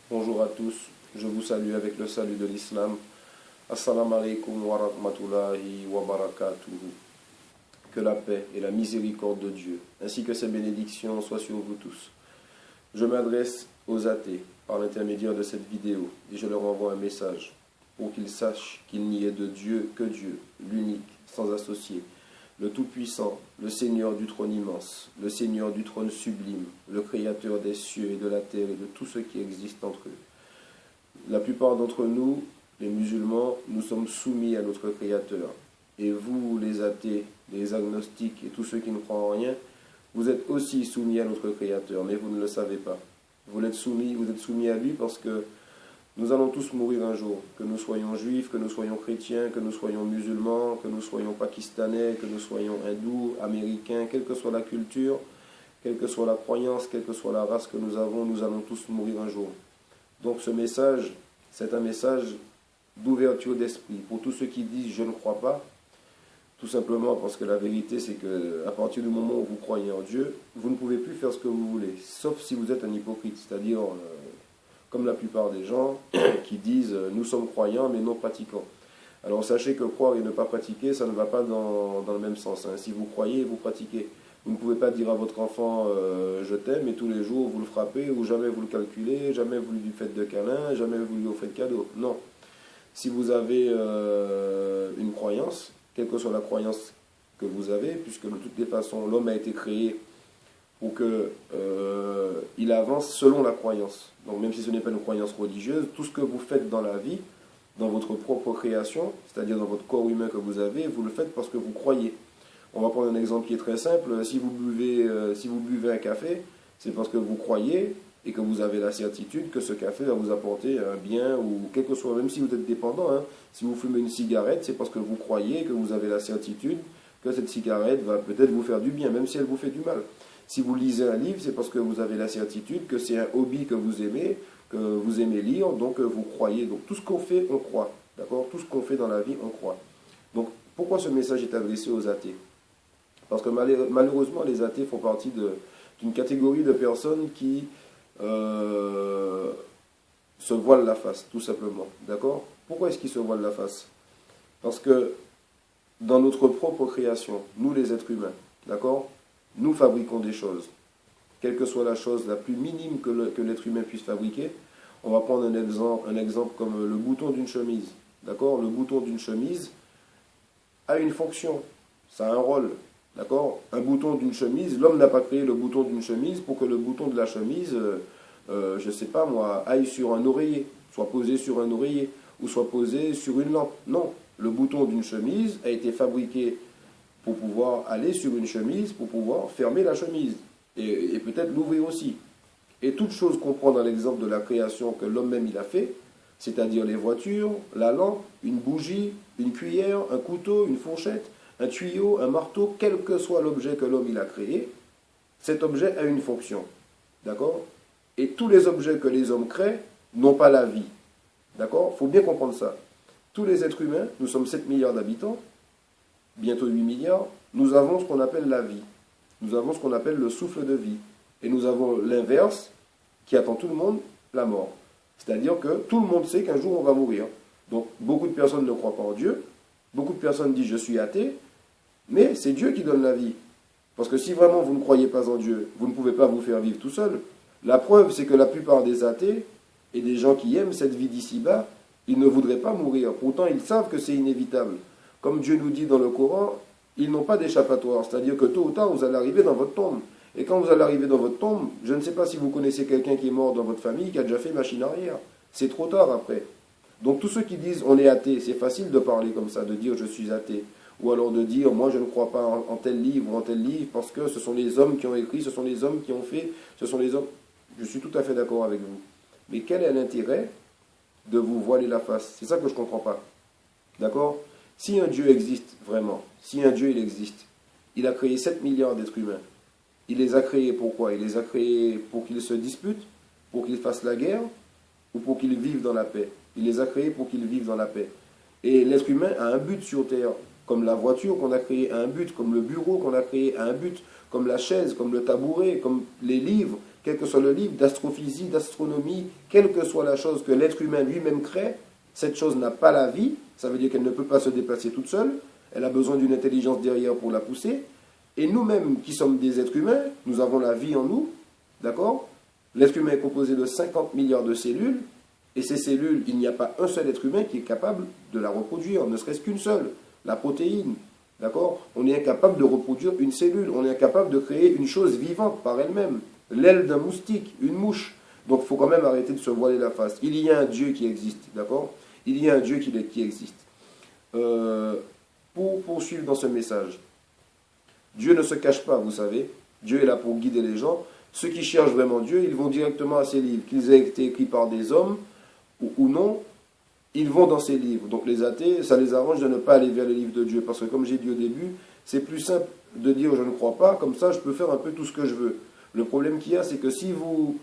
Bonjour à tous, je vous salue avec le salut de l'islam. Assalamu alaikum wa rahmatullahi wa barakatuhu. Que la paix et la miséricorde de Dieu, ainsi que ses bénédictions, soient sur vous tous. Je m'adresse aux athées par l'intermédiaire de cette vidéo et je leur envoie un message pour qu'ils sachent qu'il n'y ait de Dieu que Dieu, l'unique, sans associé, le Tout-Puissant, le Seigneur du trône immense, le Seigneur du trône sublime, le Créateur des cieux et de la terre et de tout ce qui existe entre eux. La plupart d'entre nous, les musulmans, nous sommes soumis à notre Créateur. Et vous, les athées, les agnostiques et tous ceux qui ne croient en rien, vous êtes aussi soumis à notre Créateur, mais vous ne le savez pas. Vous êtes soumis à lui parce que nous allons tous mourir un jour, que nous soyons juifs, que nous soyons chrétiens, que nous soyons musulmans, que nous soyons pakistanais, que nous soyons hindous, américains, quelle que soit la culture, quelle que soit la croyance, quelle que soit la race que nous avons, nous allons tous mourir un jour. Donc ce message, c'est un message d'ouverture d'esprit pour tous ceux qui disent « je ne crois pas », tout simplement parce que la vérité c'est qu'à partir du moment où vous croyez en Dieu, vous ne pouvez plus faire ce que vous voulez, sauf si vous êtes un hypocrite, c'est-à-dire comme la plupart des gens qui disent « nous sommes croyants mais non pratiquants ». Alors sachez que croire et ne pas pratiquer, ça ne va pas dans le même sens. Hein. Si vous croyez, vous pratiquez. Vous ne pouvez pas dire à votre enfant je t'aime et tous les jours vous le frappez ou jamais vous le calculez, jamais vous lui faites de câlin, jamais vous lui offrez de cadeau. Non. Si vous avez une croyance, quelle que soit la croyance que vous avez, puisque de toutes les façons l'homme a été créé pour qu'il avance selon la croyance. Donc même si ce n'est pas une croyance religieuse, tout ce que vous faites dans la vie, dans votre propre création, c'est-à-dire dans votre corps humain que vous avez, vous le faites parce que vous croyez. On va prendre un exemple qui est très simple. Si vous buvez un café, c'est parce que vous croyez et que vous avez la certitude que ce café va vous apporter un bien, ou quel que soit, même si vous êtes dépendant, hein. Si vous fumez une cigarette, c'est parce que vous croyez, que vous avez la certitude que cette cigarette va peut-être vous faire du bien, même si elle vous fait du mal. Si vous lisez un livre, c'est parce que vous avez la certitude que c'est un hobby que vous aimez lire, donc vous croyez. Donc tout ce qu'on fait, on croit. D'accord ? Tout ce qu'on fait dans la vie, on croit. Donc pourquoi ce message est adressé aux athées ? Parce que malheureusement, les athées font partie d'une catégorie de personnes qui se voilent la face, tout simplement. D'accord ? Pourquoi est-ce qu'ils se voilent la face ? Parce que dans notre propre création, nous les êtres humains, d'accord ? Nous fabriquons des choses. Quelle que soit la chose la plus minime que l'être humain puisse fabriquer, on va prendre un exemple comme le bouton d'une chemise. D'accord ? Le bouton d'une chemise a une fonction, ça a un rôle. D'accord ? Un bouton d'une chemise, l'homme n'a pas créé le bouton d'une chemise pour que le bouton de la chemise, je ne sais pas moi, aille sur un oreiller, soit posé sur un oreiller, ou soit posé sur une lampe. Non, le bouton d'une chemise a été fabriqué pour pouvoir aller sur une chemise, pour pouvoir fermer la chemise, et peut-être l'ouvrir aussi. Et toute chose qu'on prend dans l'exemple de la création que l'homme même il a fait, c'est-à-dire les voitures, la lampe, une bougie, une cuillère, un couteau, une fourchette, un tuyau, un marteau, quel que soit l'objet que l'homme il a créé, cet objet a une fonction. D'accord ? Et tous les objets que les hommes créent n'ont pas la vie. D'accord ? Il faut bien comprendre ça. Tous les êtres humains, nous sommes 7 milliards d'habitants, bientôt 8 milliards, nous avons ce qu'on appelle la vie. Nous avons ce qu'on appelle le souffle de vie. Et nous avons l'inverse qui attend tout le monde, la mort. C'est-à-dire que tout le monde sait qu'un jour on va mourir. Donc beaucoup de personnes ne croient pas en Dieu, beaucoup de personnes disent je suis athée, mais c'est Dieu qui donne la vie. Parce que si vraiment vous ne croyez pas en Dieu, vous ne pouvez pas vous faire vivre tout seul. La preuve, c'est que la plupart des athées et des gens qui aiment cette vie d'ici-bas, ils ne voudraient pas mourir. Pourtant, ils savent que c'est inévitable. Comme Dieu nous dit dans le Coran, ils n'ont pas d'échappatoire. C'est-à-dire que tôt ou tard, vous allez arriver dans votre tombe. Et quand vous allez arriver dans votre tombe, je ne sais pas si vous connaissez quelqu'un qui est mort dans votre famille, qui a déjà fait machine arrière. C'est trop tard après. Donc tous ceux qui disent on est athée, c'est facile de parler comme ça, de dire je suis athée. Ou alors de dire moi je ne crois pas en tel livre ou en tel livre parce que ce sont les hommes qui ont écrit, ce sont les hommes qui ont fait, ce sont les hommes. Je suis tout à fait d'accord avec vous. Mais quel est l'intérêt de vous voiler la face ? C'est ça que je ne comprends pas. D'accord ? Si un Dieu existe vraiment, si un Dieu il existe, il a créé 7 milliards d'êtres humains. Il les a créés pourquoi ? Il les a créés pour qu'ils se disputent, pour qu'ils fassent la guerre ou pour qu'ils vivent dans la paix. Il les a créés pour qu'ils vivent dans la paix. Et l'être humain a un but sur terre. Comme la voiture qu'on a créée a un but, comme le bureau qu'on a créé a un but, comme la chaise, comme le tabouret, comme les livres. quel que soit le livre, d'astrophysique, d'astronomie, quelle que soit la chose que l'être humain lui-même crée, cette chose n'a pas la vie, ça veut dire qu'elle ne peut pas se déplacer toute seule, elle a besoin d'une intelligence derrière pour la pousser, et nous-mêmes qui sommes des êtres humains, nous avons la vie en nous, d'accord? L'être humain est composé de 50 milliards de cellules, et ces cellules, il n'y a pas un seul être humain qui est capable de la reproduire, ne serait-ce qu'une seule, la protéine. D'accord? On est incapable de reproduire une cellule, on est incapable de créer une chose vivante par elle-même. L'aile d'un moustique, une mouche. Donc il faut quand même arrêter de se voiler la face. Il y a un Dieu qui existe, d'accord? Il y a un Dieu qui existe. Pour poursuivre dans ce message, Dieu ne se cache pas, vous savez. Dieu est là pour guider les gens. Ceux qui cherchent vraiment Dieu, ils vont directement à ces livres, qu'ils aient été écrits par des hommes ou non, ils vont dans ces livres. Donc les athées, ça les arrange de ne pas aller vers les livres de Dieu, parce que comme j'ai dit au début, c'est plus simple de dire je ne crois pas, comme ça je peux faire un peu tout ce que je veux. Le problème qu'il y a, c'est que si vous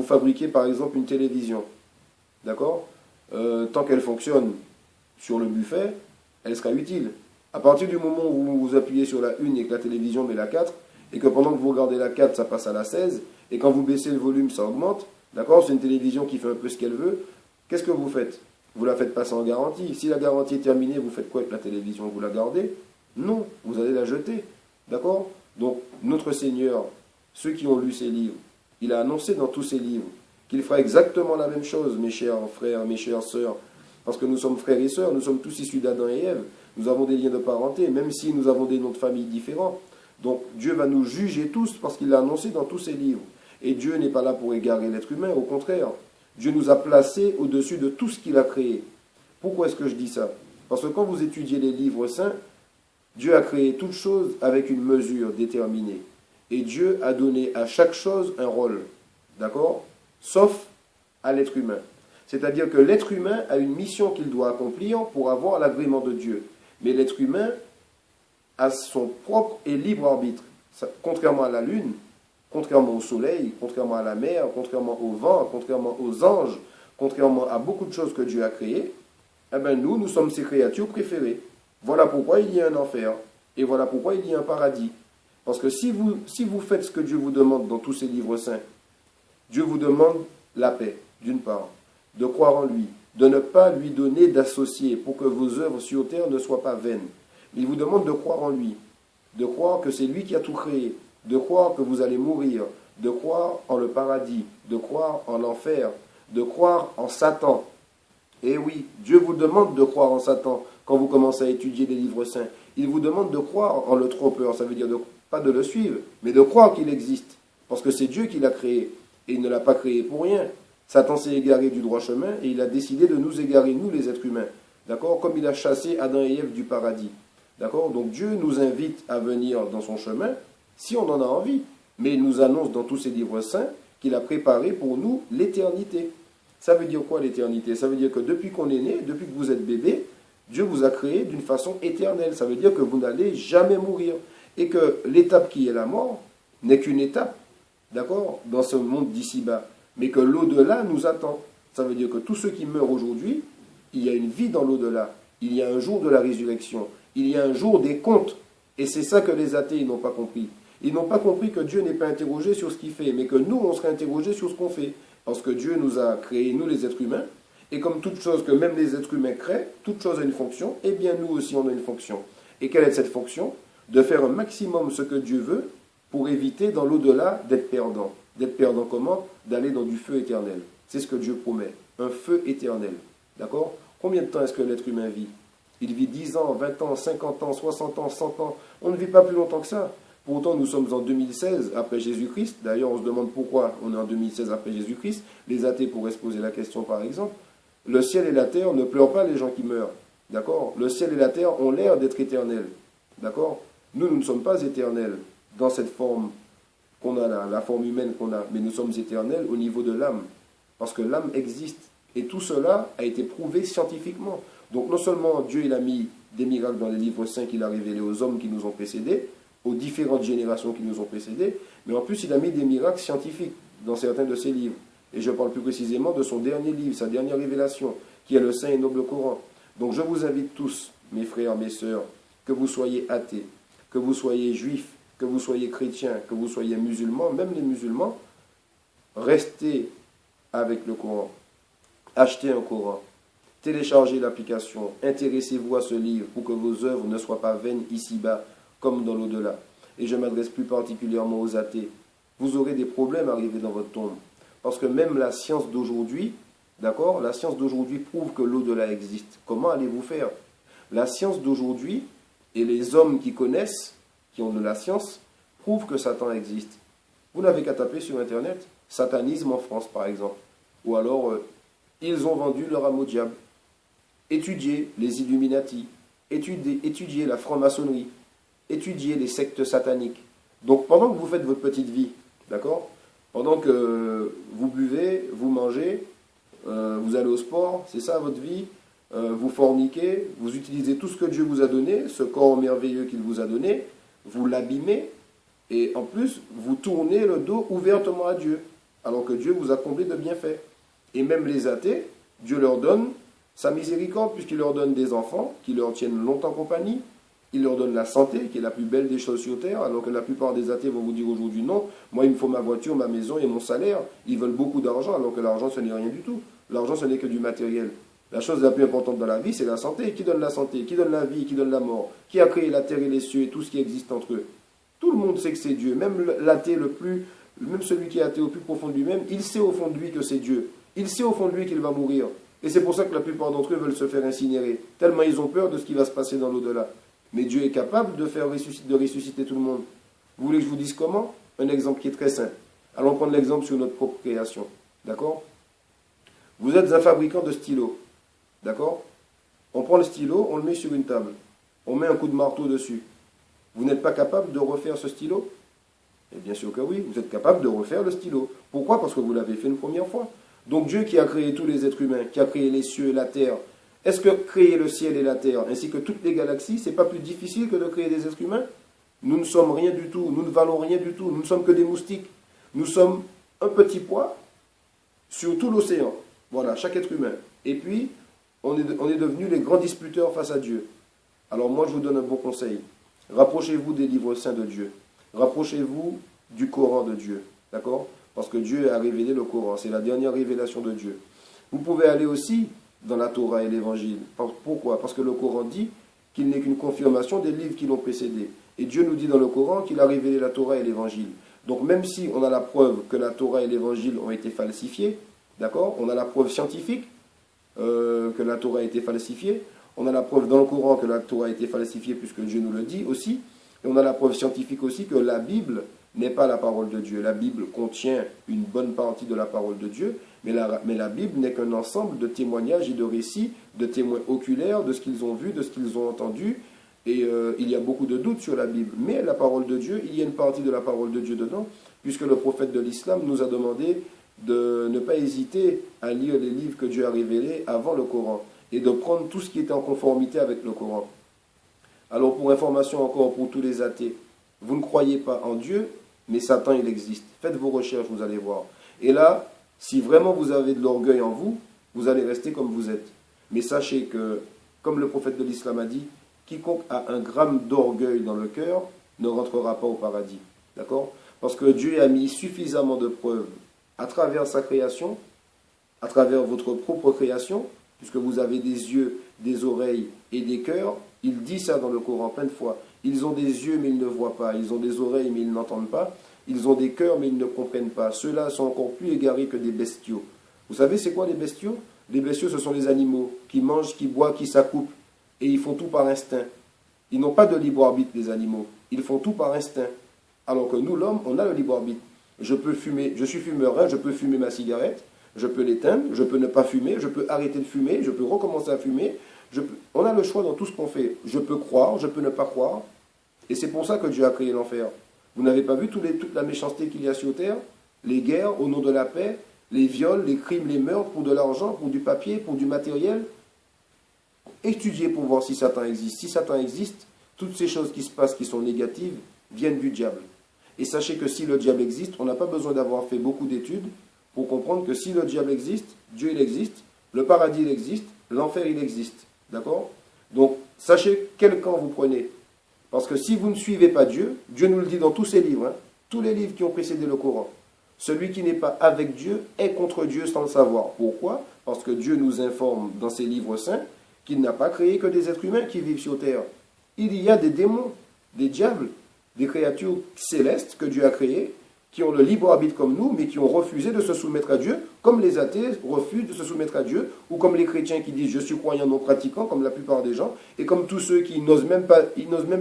fabriquez par exemple une télévision, d'accord, tant qu'elle fonctionne sur le buffet, elle sera utile. À partir du moment où vous appuyez sur la 1 et que la télévision met la 4, et que pendant que vous regardez la 4, ça passe à la 16, et quand vous baissez le volume, ça augmente, d'accord, c'est une télévision qui fait un peu ce qu'elle veut, qu'est-ce que vous faites? Vous la faites passer en garantie. Si la garantie est terminée, vous faites quoi avec la télévision? Vous la gardez? Non, vous allez la jeter. D'accord? Donc, notre Seigneur, ceux qui ont lu ces livres, il a annoncé dans tous ces livres qu'il fera exactement la même chose, mes chers frères, mes chères sœurs, parce que nous sommes frères et sœurs, nous sommes tous issus d'Adam et Ève, nous avons des liens de parenté, même si nous avons des noms de famille différents. Donc, Dieu va nous juger tous parce qu'il l'a annoncé dans tous ses livres. Et Dieu n'est pas là pour égarer l'être humain, au contraire. Dieu nous a placés au-dessus de tout ce qu'il a créé. Pourquoi est-ce que je dis ça? Parce que quand vous étudiez les livres saints, Dieu a créé toute chose avec une mesure déterminée. Et Dieu a donné à chaque chose un rôle. D'accord? Sauf à l'être humain. C'est-à-dire que l'être humain a une mission qu'il doit accomplir pour avoir l'agrément de Dieu. Mais l'être humain a son propre et libre arbitre. Contrairement à la lune, contrairement au soleil, contrairement à la mer, contrairement au vent, contrairement aux anges, contrairement à beaucoup de choses que Dieu a créées, eh bien nous sommes ses créatures préférées. Voilà pourquoi il y a un enfer. Et voilà pourquoi il y a un paradis. Parce que si vous faites ce que Dieu vous demande dans tous ces livres saints, Dieu vous demande la paix, d'une part, de croire en lui, de ne pas lui donner d'associés pour que vos œuvres sur terre ne soient pas vaines. Il vous demande de croire en lui, de croire que c'est lui qui a tout créé, de croire que vous allez mourir, de croire en le paradis, de croire en l'enfer, de croire en Satan. Et oui, Dieu vous demande de croire en Satan quand vous commencez à étudier les livres saints. Il vous demande de croire en le trompeur, ça veut dire pas de le suivre, mais de croire qu'il existe. Parce que c'est Dieu qui l'a créé, et il ne l'a pas créé pour rien. Satan s'est égaré du droit chemin, et il a décidé de nous égarer, nous les êtres humains. D'accord? Comme il a chassé Adam et Ève du paradis. D'accord? Donc Dieu nous invite à venir dans son chemin, si on en a envie. Mais il nous annonce dans tous ses livres saints qu'il a préparé pour nous l'éternité. Ça veut dire quoi l'éternité? Ça veut dire que depuis qu'on est né, depuis que vous êtes bébé, Dieu vous a créé d'une façon éternelle. Ça veut dire que vous n'allez jamais mourir. Et que l'étape qui est la mort n'est qu'une étape, d'accord, dans ce monde d'ici-bas. Mais que l'au-delà nous attend. Ça veut dire que tous ceux qui meurent aujourd'hui, il y a une vie dans l'au-delà. Il y a un jour de la résurrection. Il y a un jour des comptes. Et c'est ça que les athées n'ont pas compris. Ils n'ont pas compris que Dieu n'est pas interrogé sur ce qu'il fait, mais que nous, on serait interrogé sur ce qu'on fait. Parce que Dieu nous a créés, nous les êtres humains, et comme toute chose que même les êtres humains créent, toute chose a une fonction, et bien nous aussi on a une fonction. Et quelle est cette fonction? De faire un maximum ce que Dieu veut pour éviter dans l'au-delà d'être perdant. D'être perdant comment? D'aller dans du feu éternel. C'est ce que Dieu promet, un feu éternel. D'accord? Combien de temps est-ce que l'être humain vit? Il vit 10 ans, 20 ans, 50 ans, 60 ans, 100 ans. On ne vit pas plus longtemps que ça. Pourtant, nous sommes en 2016 après Jésus-Christ. D'ailleurs, on se demande pourquoi on est en 2016 après Jésus-Christ. Les athées pourraient se poser la question, par exemple. Le ciel et la terre ne pleurent pas les gens qui meurent. D'accord? Le ciel et la terre ont l'air d'être éternels. D'accord? Nous ne sommes pas éternels dans cette forme qu'on a là, la forme humaine qu'on a. Mais nous sommes éternels au niveau de l'âme. Parce que l'âme existe. Et tout cela a été prouvé scientifiquement. Donc, non seulement Dieu il a mis des miracles dans les livres saints qu'il a révélés aux hommes qui nous ont précédés, aux différentes générations qui nous ont précédés, mais en plus il a mis des miracles scientifiques dans certains de ses livres. Et je parle plus précisément de son dernier livre, sa dernière révélation, qui est le Saint et Noble Coran. Donc je vous invite tous, mes frères, mes sœurs, que vous soyez athées, que vous soyez juifs, que vous soyez chrétiens, que vous soyez musulmans, même les musulmans, restez avec le Coran. Achetez un Coran. Téléchargez l'application. Intéressez-vous à ce livre pour que vos œuvres ne soient pas vaines ici-bas comme dans l'au-delà. Et je m'adresse plus particulièrement aux athées. Vous aurez des problèmes à arriver dans votre tombe. Parce que même la science d'aujourd'hui, d'accord, la science d'aujourd'hui prouve que l'au-delà existe. Comment allez-vous faire? La science d'aujourd'hui et les hommes qui connaissent, qui ont de la science, prouvent que Satan existe. Vous n'avez qu'à taper sur Internet, satanisme en France par exemple. Ou alors, ils ont vendu leur âme au diable. Étudiez les Illuminati, étudiez la franc-maçonnerie, étudiez les sectes sataniques. Donc pendant que vous faites votre petite vie, d'accord, pendant que vous buvez, vous mangez, vous allez au sport, c'est ça votre vie, vous forniquez, vous utilisez tout ce que Dieu vous a donné, ce corps merveilleux qu'il vous a donné, vous l'abîmez, et en plus, vous tournez le dos ouvertement à Dieu, alors que Dieu vous a comblé de bienfaits. Et même les athées, Dieu leur donne sa miséricorde, puisqu'il leur donne des enfants qui leur tiennent longtemps compagnie, il leur donne la santé, qui est la plus belle des choses sur terre, alors que la plupart des athées vont vous dire aujourd'hui non, moi il me faut ma voiture, ma maison et mon salaire. Ils veulent beaucoup d'argent, alors que l'argent ce n'est rien du tout. L'argent ce n'est que du matériel. La chose la plus importante dans la vie, c'est la santé. Qui donne la santé? Qui donne la vie? Qui donne la mort? Qui a créé la terre et les cieux et tout ce qui existe entre eux? Tout le monde sait que c'est Dieu. Même l'athée même celui qui est athée au plus profond de lui-même, il sait au fond de lui que c'est Dieu. Il sait au fond de lui qu'il va mourir. Et c'est pour ça que la plupart d'entre eux veulent se faire incinérer. Tellement ils ont peur de ce qui va se passer dans l'au-delà. Mais Dieu est capable de ressusciter tout le monde. Vous voulez que je vous dise comment? Un exemple qui est très simple. Allons prendre l'exemple sur notre propre création. D'accord? Vous êtes un fabricant de stylos. D'accord? On prend le stylo, on le met sur une table. On met un coup de marteau dessus. Vous n'êtes pas capable de refaire ce stylo? Et bien sûr que oui, vous êtes capable de refaire le stylo. Pourquoi? Parce que vous l'avez fait une première fois. Donc Dieu qui a créé tous les êtres humains, qui a créé les cieux et la terre, est-ce que créer le ciel et la terre, ainsi que toutes les galaxies, c'est pas plus difficile que de créer des êtres humains? Nous ne sommes rien du tout, nous ne valons rien du tout, nous ne sommes que des moustiques. Nous sommes un petit poids sur tout l'océan. Voilà, chaque être humain. Et puis, on est devenus les grands disputeurs face à Dieu. Alors moi, je vous donne un bon conseil. Rapprochez-vous des livres saints de Dieu. Rapprochez-vous du Coran de Dieu. D'accord? Parce que Dieu a révélé le Coran. C'est la dernière révélation de Dieu. Vous pouvez aller aussi dans la Torah et l'Évangile. Pourquoi? Parce que le Coran dit qu'il n'est qu'une confirmation des livres qui l'ont précédé. Et Dieu nous dit dans le Coran qu'il a révélé la Torah et l'Évangile. Donc même si on a la preuve que la Torah et l'Évangile ont été falsifiés, d'accord? On a la preuve scientifique que la Torah a été falsifiée. On a la preuve dans le Coran que la Torah a été falsifiée puisque Dieu nous le dit aussi. Et on a la preuve scientifique aussi que la Bible n'est pas la parole de Dieu. La Bible contient une bonne partie de la parole de Dieu, mais la Bible n'est qu'un ensemble de témoignages et de récits, de témoins oculaires, de ce qu'ils ont vu, de ce qu'ils ont entendu. Et il y a beaucoup de doutes sur la Bible. Mais la parole de Dieu, il y a une partie de la parole de Dieu dedans, puisque le prophète de l'islam nous a demandé de ne pas hésiter à lire les livres que Dieu a révélés avant le Coran, et de prendre tout ce qui était en conformité avec le Coran. Alors pour information encore pour tous les athées, vous ne croyez pas en Dieu, mais Satan il existe. Faites vos recherches, vous allez voir. Et là, si vraiment vous avez de l'orgueil en vous, vous allez rester comme vous êtes. Mais sachez que, comme le prophète de l'islam a dit, quiconque a un gramme d'orgueil dans le cœur ne rentrera pas au paradis. D'accord? Parce que Dieu a mis suffisamment de preuves à travers sa création, à travers votre propre création, puisque vous avez des yeux, des oreilles et des cœurs. Il dit ça dans le Coran plein de fois. Ils ont des yeux mais ils ne voient pas. Ils ont des oreilles mais ils n'entendent pas. Ils ont des cœurs mais ils ne comprennent pas. Ceux-là sont encore plus égarés que des bestiaux. Vous savez c'est quoi les bestiaux? Les bestiaux ce sont les animaux qui mangent, qui boivent, qui s'accouplent. Et ils font tout par instinct. Ils n'ont pas de libre arbitre les animaux. Ils font tout par instinct. Alors que nous l'homme, on a le libre arbitre. Je peux fumer, je suis fumeur, hein, je peux fumer ma cigarette, je peux l'éteindre, je peux ne pas fumer, je peux arrêter de fumer, je peux recommencer à fumer. On a le choix dans tout ce qu'on fait. Je peux croire, je peux ne pas croire. Et c'est pour ça que Dieu a créé l'enfer. Vous n'avez pas vu toute la méchanceté qu'il y a sur terre? Les guerres au nom de la paix, les viols, les crimes, les meurtres pour de l'argent, pour du papier, pour du matériel. Étudiez pour voir si Satan existe. Si Satan existe, toutes ces choses qui se passent, qui sont négatives, viennent du diable. Et sachez que si le diable existe, on n'a pas besoin d'avoir fait beaucoup d'études pour comprendre que si le diable existe, Dieu il existe, le paradis il existe, l'enfer il existe. D'accord? Donc, sachez quel camp vous prenez. Parce que si vous ne suivez pas Dieu, Dieu nous le dit dans tous ses livres, hein, tous les livres qui ont précédé le Coran, Celui qui n'est pas avec Dieu est contre Dieu sans le savoir. Pourquoi? Parce que Dieu nous informe dans ses livres saints qu'il n'a pas créé que des êtres humains qui vivent sur terre. Il y a des démons, des diables, des créatures célestes que Dieu a créées, qui ont le libre arbitre comme nous, mais qui ont refusé de se soumettre à Dieu, comme les athées refusent de se soumettre à Dieu, ou comme les chrétiens qui disent « je suis croyant non pratiquant », comme la plupart des gens, et comme tous ceux qui n'osent même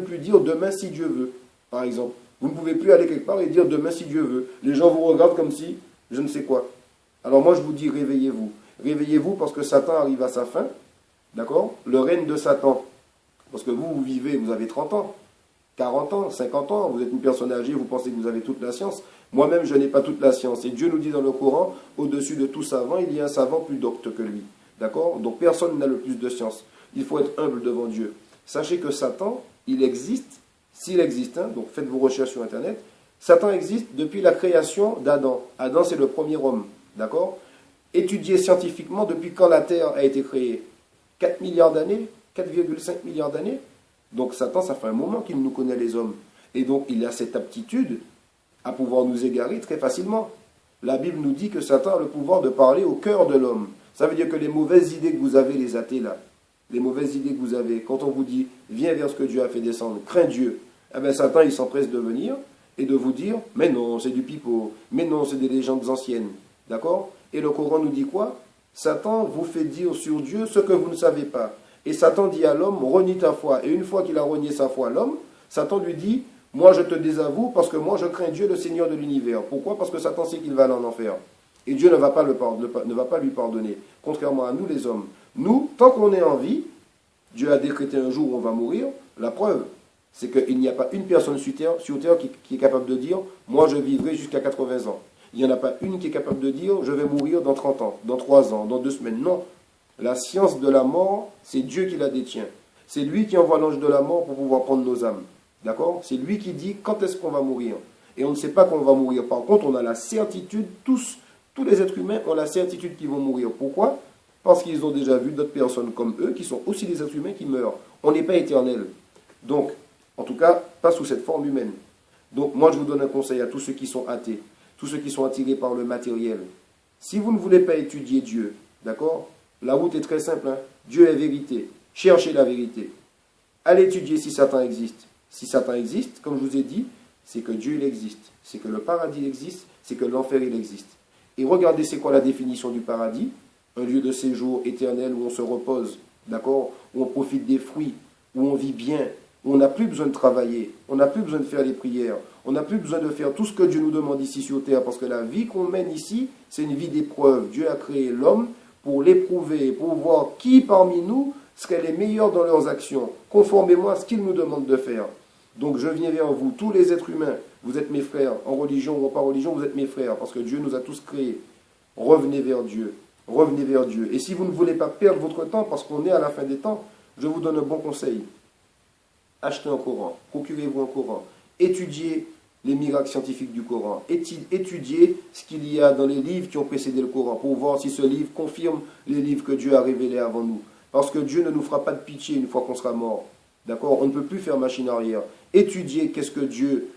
plus dire « demain si Dieu veut », par exemple. Vous ne pouvez plus aller quelque part et dire « demain si Dieu veut ». Les gens vous regardent comme si je ne sais quoi. Alors moi je vous dis réveillez-vous. Réveillez-vous parce que Satan arrive à sa fin, d'accord? Le règne de Satan, parce que vous vivez, vous avez 30 ans, 40 ans, 50 ans, vous êtes une personne âgée, vous pensez que vous avez toute la science. Moi-même, je n'ai pas toute la science. Et Dieu nous dit dans le Coran, au-dessus de tout savant, il y a un savant plus docte que lui. D'accord? Donc personne n'a le plus de science. Il faut être humble devant Dieu. Sachez que Satan, il existe, s'il existe, hein, donc faites vos recherches sur Internet, Satan existe depuis la création d'Adam. Adam, c'est le premier homme. D'accord? Étudié scientifiquement depuis quand la Terre a été créée. 4 milliards d'années, 4,5 milliards d'années. Donc Satan, ça fait un moment qu'il nous connaît les hommes. Et donc il a cette aptitude à pouvoir nous égarer très facilement. La Bible nous dit que Satan a le pouvoir de parler au cœur de l'homme. Ça veut dire que les mauvaises idées que vous avez, les athées là, les mauvaises idées que vous avez, quand on vous dit « viens vers ce que Dieu a fait descendre, crains Dieu », eh bien Satan il s'empresse de venir et de vous dire « mais non, c'est du pipeau, mais non, c'est des légendes anciennes ». D'accord? Et le Coran nous dit quoi? Satan vous fait dire sur Dieu ce que vous ne savez pas. Et Satan dit à l'homme, renie ta foi. Et une fois qu'il a renié sa foi, l'homme, Satan lui dit, moi je te désavoue parce que moi je crains Dieu, le Seigneur de l'univers. Pourquoi? Parce que Satan sait qu'il va aller en enfer. Et Dieu ne va pas lui pardonner. Contrairement à nous les hommes. Nous, tant qu'on est en vie, Dieu a décrété un jour où on va mourir. La preuve, c'est qu'il n'y a pas une personne sur terre qui est capable de dire, moi je vivrai jusqu'à 80 ans. Il n'y en a pas une qui est capable de dire, je vais mourir dans 30 ans, dans 3 ans, dans 2 semaines. Non. La science de la mort, c'est Dieu qui la détient. C'est lui qui envoie l'ange de la mort pour pouvoir prendre nos âmes. D'accord? C'est lui qui dit quand est-ce qu'on va mourir. Et on ne sait pas quand on va mourir. Par contre, on a la certitude, tous les êtres humains ont la certitude qu'ils vont mourir. Pourquoi? Parce qu'ils ont déjà vu d'autres personnes comme eux, qui sont aussi des êtres humains qui meurent. On n'est pas éternel. Donc, en tout cas, pas sous cette forme humaine. Donc, moi, je vous donne un conseil à tous ceux qui sont athées, tous ceux qui sont attirés par le matériel. Si vous ne voulez pas étudier Dieu, d'accord? La route est très simple, hein? Dieu est vérité. Cherchez la vérité. Allez étudier si Satan existe. Si Satan existe, comme je vous ai dit, c'est que Dieu il existe. C'est que le paradis existe, c'est que l'enfer il existe. Et regardez c'est quoi la définition du paradis. Un lieu de séjour éternel où on se repose, d'accord? Où on profite des fruits, où on vit bien, où on n'a plus besoin de travailler, on n'a plus besoin de faire les prières, on n'a plus besoin de faire tout ce que Dieu nous demande ici sur terre, parce que la vie qu'on mène ici, c'est une vie d'épreuve. Dieu a créé l'homme pour l'éprouver, pour voir qui parmi nous seraient les meilleurs dans leurs actions, conformément à ce qu'il nous demande de faire. Donc je viens vers vous, tous les êtres humains, vous êtes mes frères, en religion ou en pas religion, vous êtes mes frères, parce que Dieu nous a tous créés. Revenez vers Dieu, revenez vers Dieu. Et si vous ne voulez pas perdre votre temps, parce qu'on est à la fin des temps, je vous donne un bon conseil. Achetez un Coran, procurez-vous un Coran, étudiez les miracles scientifiques du Coran, étudiez ce qu'il y a dans les livres qui ont précédé le Coran, pour voir si ce livre confirme les livres que Dieu a révélés avant nous. Parce que Dieu ne nous fera pas de pitié une fois qu'on sera mort. D'accord? On ne peut plus faire machine arrière. Étudiez qu'est-ce que Dieu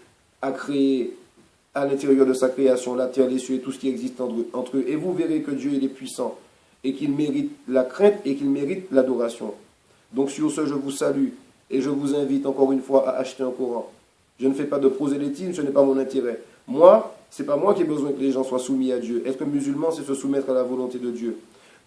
a créé à l'intérieur de sa création, la terre, les cieux et tout ce qui existe entre eux. Et vous verrez que Dieu il est puissant et qu'il mérite la crainte et qu'il mérite l'adoration. Donc sur ce, je vous salue et je vous invite encore une fois à acheter un Coran. Je ne fais pas de prosélytisme, ce n'est pas mon intérêt. Moi, ce n'est pas moi qui ai besoin que les gens soient soumis à Dieu. Être musulman, c'est se soumettre à la volonté de Dieu.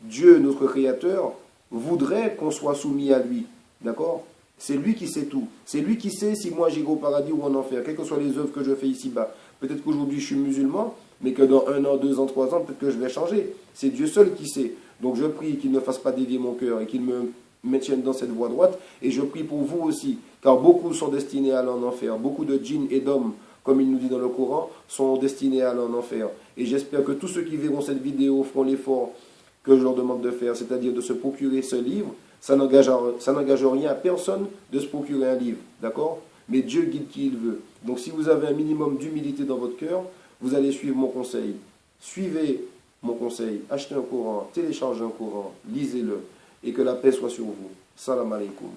Dieu, notre Créateur, voudrait qu'on soit soumis à lui. D'accord? C'est lui qui sait tout. C'est lui qui sait si moi j'irai au paradis ou en enfer, quelles que soient les œuvres que je fais ici-bas. Peut-être qu'aujourd'hui je suis musulman, mais que dans 1 an, 2 ans, 3 ans, peut-être que je vais changer. C'est Dieu seul qui sait. Donc je prie qu'il ne fasse pas dévier mon cœur et qu'il me maintienne dans cette voie droite. Et je prie pour vous aussi, car beaucoup sont destinés à aller en enfer. Beaucoup de djinns et d'hommes, comme il nous dit dans le Coran, sont destinés à aller en enfer. Et j'espère que tous ceux qui verront cette vidéo feront l'effort que je leur demande de faire, c'est-à-dire de se procurer ce livre. Ça n'engage rien à personne de se procurer un livre, d'accord? Mais Dieu guide qui il veut. Donc si vous avez un minimum d'humilité dans votre cœur, vous allez suivre mon conseil. Suivez mon conseil, achetez un Coran, téléchargez un Coran, lisez-le, et que la paix soit sur vous. Salam alaikum.